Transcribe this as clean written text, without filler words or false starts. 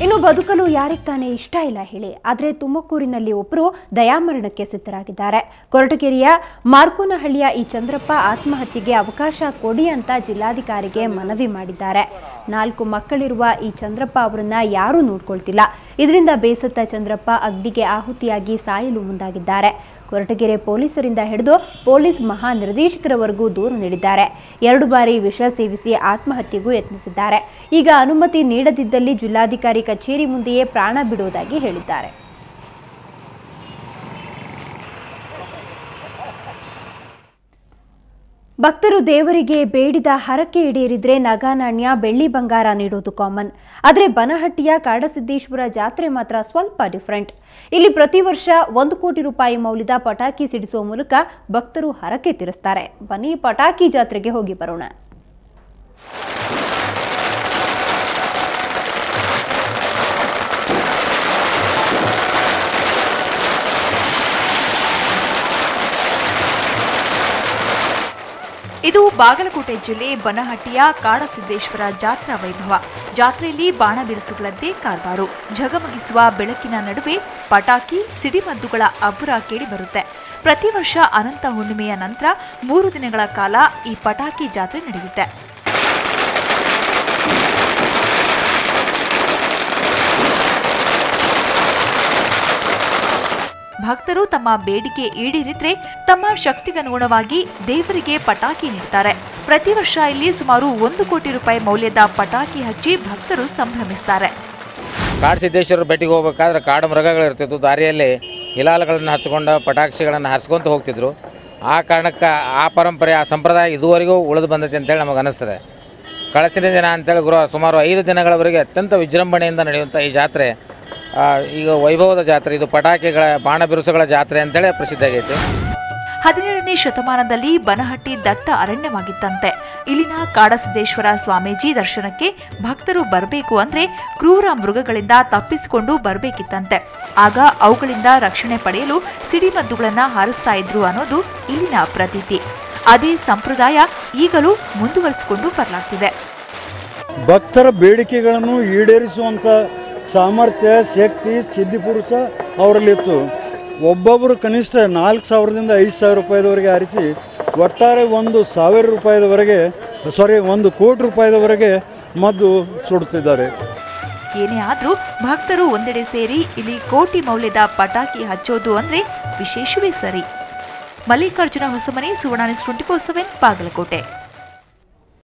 ಇನ್ನು ಬದುಕಲು ಯಾರಿಗೆ ತಾನೇ ಇಷ್ಟ ಇಲ್ಲ ಹೇಳಿ. ಆದರೆ ತುಮಕೂರಿನಲ್ಲಿ ಒಬ್ಬರು ದಯಾಮರಣಕ್ಕೆ ಸಿದ್ಧರಾಗಿದ್ದಾರೆ. ಕೊರಟಗೆರೆಯ ಮಾರ್ಕೋನಹಳ್ಳಿಯ ಈ ಚಂದ್ರಪ್ಪ ಆತ್ಮಹತ್ಯೆಗೆ ಅವಕಾಶ ಕೊಡಿ ಅಂತ ಜಿಲ್ಲಾಧಿಕಾರಿಗೆ ಮನವಿ ಮಾಡಿದ್ದಾರೆ. 4 ಮಕ್ಕಳಿರುವ ಈ ಚಂದ್ರಪ್ಪ ಅವರನ್ನ ಯಾರೂ ನೋಡ್ಕೊಳ್ತಿಲ್ಲ. ಇದರಿಂದ ಬೇಸತ್ತ ಚಂದ್ರಪ್ಪ ಅಗ್ನಿಗೆ ಆಹುತಿಯಾಗಿ ಸಾಯಲು ಮುಂದಾಗಿದ್ದಾರೆ. ಕೊರಟಗೆರೆ ಪೊಲೀಸರಿಂದ ಹಿಡಿದು ಪೊಲೀಸ್ ಮಹಾನಿರ್ದೇಶಕರವರೆಗೂ ದೂರು ನೀಡಿದ್ದಾರೆ. 2 ಬಾರಿ ವಿಷ ಸೇವಿಸಿ ಆತ್ಮಹತ್ಯೆಗೂ ಯತ್ನಿಸಿದ್ದಾರೆ. ಈಗ ಅನುಮತಿ ನೀಡದಿದ್ದಲ್ಲಿ ಜಿಲ್ಲಾಧಿಕಾರಿ ಕಚೇರಿ ಮುಂದೆಯೇ ಪ್ರಾಣ ಬಿಡುವುದಾಗಿ ಹೇಳಿದ್ದಾರೆ. ಭಕ್ತರು ದೇವರಿಗೆ ಬೇಡಿದ ಹರಕೆ ಈಡೇರಿದ್ರೆ ನಗಾನಾಣ್ಯ ಬೆಳ್ಳಿ ಬಂಗಾರ ನೀಡೋದು ಕಾಮನ್. ಆದರೆ ಬನಹಟ್ಟಿಯ ಕಾಡಸಿದ್ದೇಶ್ವರ ಜಾತ್ರೆ ಮಾತ್ರ ಸ್ವಲ್ಪ ಡಿಫರೆಂಟ್. ಇಲ್ಲಿ ಪ್ರತಿ ವರ್ಷ 1 ಕೋಟಿ ರೂಪಾಯಿ ಮೌಲ್ಯದ ಪಟಾಕಿ ಸಿಡಿಸುವ ಮೂಲಕ ಭಕ್ತರು ಹರಕೆ ತೀರಿಸ್ತಾರೆ. ಬನ್ನಿ ಪಟಾಕಿ ಜಾತ್ರೆಗೆ ಹೋಗಿ ಬರೋಣ. ಇದು ಬಾಗಲಕೋಟೆ ಜಿಲ್ಲೆ ಬನಹಟ್ಟಿಯ ಕಾಡಸಿದ್ದೇಶ್ವರ ಜಾತ್ರಾ ವೈಭವ. ಜಾತ್ರೆಯಲ್ಲಿ ಬಾಣ ಬಿರುಸುಗಳದ್ದೇ ಕಾರ್ಬಾರು. ಝಗಮಗಿಸುವ ಬೆಳಕಿನ ನಡುವೆ ಪಟಾಕಿ ಸಿಡಿಮದ್ದುಗಳ ಅಬ್ಬರ ಕೇಳಿಬರುತ್ತೆ. ಪ್ರತಿ ವರ್ಷ ಅನಂತ ಹುಣ್ಣಿಮೆಯ ನಂತರ 3 ದಿನಗಳ ಕಾಲ ಈ ಪಟಾಕಿ ಜಾತ್ರೆ ನಡೆಯುತ್ತೆ. ಭಕ್ತರು ತಮ್ಮ ಬೇಡಿಕೆ ಈಡೇರಿದ್ರೆ ತಮ್ಮ ಶಕ್ತಿಗನುಗುಣವಾಗಿ ದೇವರಿಗೆ ಪಟಾಕಿ ನೀಡುತ್ತಾರೆ. ಪ್ರತಿ ವರ್ಷ ಇಲ್ಲಿ ಸುಮಾರು 1 ಕೋಟಿ ರೂಪಾಯಿ ಮೌಲ್ಯದ ಪಟಾಕಿ ಹಚ್ಚಿ ಭಕ್ತರು ಸಂಭ್ರಮಿಸುತ್ತಾರೆ. ಕಾಡಸಿದ್ದೇಶ್ವರ ಬೆಟ್ಟಿಗೆ ಹೋಗಬೇಕಾದ್ರೆ ಕಾಡು ಮೃಗಗಳಿರ್ತಿದ್ವು. ದಾರಿಯಲ್ಲಿ ಹಿಲಾಲಗಳನ್ನು ಹಚ್ಕೊಂಡು ಪಟಾಕಿಗಳನ್ನು ಹರಿಸ್ಕೊಂತ ಹೋಗ್ತಿದ್ರು. ಆ ಕಾರಣಕ್ಕೆ ಆ ಪರಂಪರೆ ಆ ಸಂಪ್ರದಾಯ ಇದುವರೆಗೂ ಉಳಿದು ಬಂದೈತೆ ಅಂತೇಳಿ ನಮಗೆ ಅನ್ನಿಸ್ತದೆ. ಕಳಸಿನ ದಿನ ಅಂತೇಳಿ ಸುಮಾರು 5 ದಿನಗಳವರೆಗೆ ಅತ್ಯಂತ ವಿಜೃಂಭಣೆಯಿಂದ ನಡೆಯುವಂಥ ಈ ಜಾತ್ರೆ ಈಗ ವೈಭವದ ಜಾತ್ರೆ. ಇದು ಪಟಾಕಿಗಳ ಬಾಣ ಬಿರುಸುಗಳ ಜಾತ್ರೆ ಅಂತೇಳಿ ಪ್ರಸಿದ್ಧ ಆಗೈತೆ. 17ನೇ ಶತಮಾನದಲ್ಲಿ ಬನಹಟ್ಟಿ ದಟ್ಟ ಅರಣ್ಯವಾಗಿತ್ತಂತೆ. ಇಲ್ಲಿನ ಕಾಡಸಿದ್ದೇಶ್ವರ ಸ್ವಾಮೀಜಿ ದರ್ಶನಕ್ಕೆ ಭಕ್ತರು ಬರಬೇಕು ಅಂದ್ರೆ ಕ್ರೂರ ಮೃಗಗಳಿಂದ ತಪ್ಪಿಸಿಕೊಂಡು ಬರಬೇಕಿತ್ತಂತೆ. ಆಗ ಅವುಗಳಿಂದ ರಕ್ಷಣೆ ಪಡೆಯಲು ಸಿಡಿಮದ್ದುಗಳನ್ನ ಹಾರಿಸ್ತಾ ಇದ್ರು ಅನ್ನೋದು ಇಲ್ಲಿನ ಪ್ರತೀತಿ. ಅದೇ ಸಂಪ್ರದಾಯ ಈಗಲೂ ಮುಂದುವರಿಸಿಕೊಂಡು ಬರಲಾಗ್ತಿದೆ. ಭಕ್ತರ ಬೇಡಿಕೆಗಳನ್ನು ಈಡೇರಿಸುವಂತ ಸಾಮರ್ಥ್ಯ, ಶಕ್ತಿ, ಸಿದ್ಧಿಪುರುಷ ಅವರಲ್ಲಿತ್ತು. ಒಬ್ಬೊಬ್ಬರು ಕನಿಷ್ಠ 4,000ದಿಂದ 5,000 ರೂಪಾಯಿದವರೆಗೆ ಹರಿಸಿ ಒಟ್ಟಾರೆ 1,000 ರೂಪಾಯಿದವರೆಗೆ 1 ಕೋಟಿ ರೂಪಾಯಿದವರೆಗೆ ಮದ್ದು ಸುಡುತ್ತಿದ್ದಾರೆ. ಏನೇ ಆದ್ರೂ ಭಕ್ತರು ಒಂದೆಡೆ ಸೇರಿ ಇಲ್ಲಿ ಕೋಟಿ ಮೌಲ್ಯದ ಪಟಾಕಿ ಹಚ್ಚೋದು ಅಂದ್ರೆ ವಿಶೇಷವೇ ಸರಿ. ಮಲ್ಲಿಕಾರ್ಜುನ ಹೊಸಮನಿ, ಸುವರ್ಣ ನ್ಯೂಸ್ 24/7 ಬಾಗಲಕೋಟೆ.